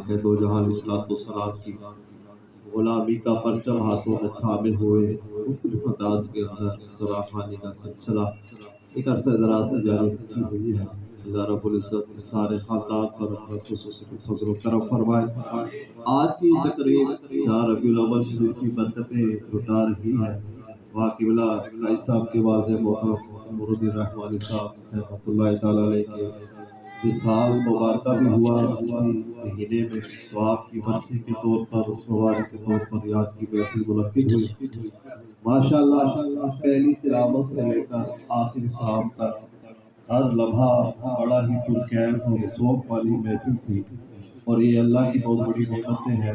کہ دو جہاں السلام کی غلامی کا پرچم ہاتھوں میں تھامے ہوئے مختلف انداز کے اندر سراخانی کا سلسلہ ایک عرصہ دراز سے جاری کی ہوئی ہے۔ اللہ رب العزت سارے خاندان پر اپنا خصوصی فضل و کرم فرمائے۔ آج کی تقریب شاہ ربیع الاول شریف کی برکتیں لٹا رہی ہے۔ واقعہ قائد صاحب کے والد محترم نور الدین رحمانی صاحب رحمۃ اللہ تعالیٰ علیہ کے وصال مبارکہ بھی ہوا اسی مہینے میں۔ ثواب کی برسی کے طور پر اس مبارک کے طور پر یاد کی محفل منعقد ہوئی۔ ماشاءاللہ پہلی تلاوت سے لے کر آخری سلام تک ہر لمحہ بڑا ہی پرکیف اور ذوق والی محفل تھی، اور یہ اللہ کی بہت بڑی نعمتیں ہیں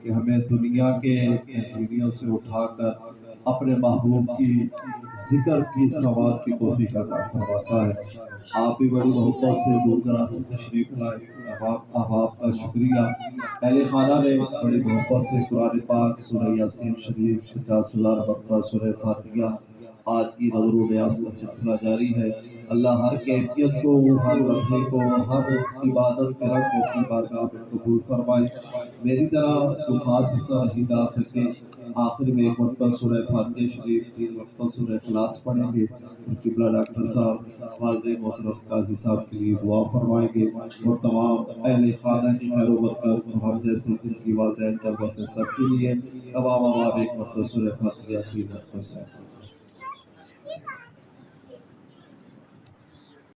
کہ ہمیں دنیا کے دنیا سے اٹھا کر اپنے محبوب کی ذکر کی سماعت کی توفیق عطا فرماتا ہے۔ آپ بھی بڑی محبت سے دور دراز سے تشریف لائے، آپ کا شکریہ۔ اہل خانہ نے بڑی محبت سے قرآن پاک سورہ یاسین شریف 50,000 مرتبہ سورہ فاتحہ آج کی نظر و نیاز کا سلسلہ جاری ہے۔ اللہ ہر کیفیت کو، ہر لمحے کو، ہر عبادت کے رنگ کو اپنی بارگاہ میں قبول فرمائے۔ میری طرح جو خاص حصہ نہیں ڈال سکے، آخر میں ایک مرتبہ سورہ فاتحہ شریف 3 مرتبہ سورہ اخلاص پڑھیں گے اور قبلہ ڈاکٹر صاحب والد محترم قاضی صاحب کے لیے دعا فرمائیں گے، اور تمام اہل خانہ کی خیر و برکت ہم جیسے جن کی والدین جلوہ سب کے لیے تمام ایک مرتبہ سورہ فاتحہ 3 مرتبہ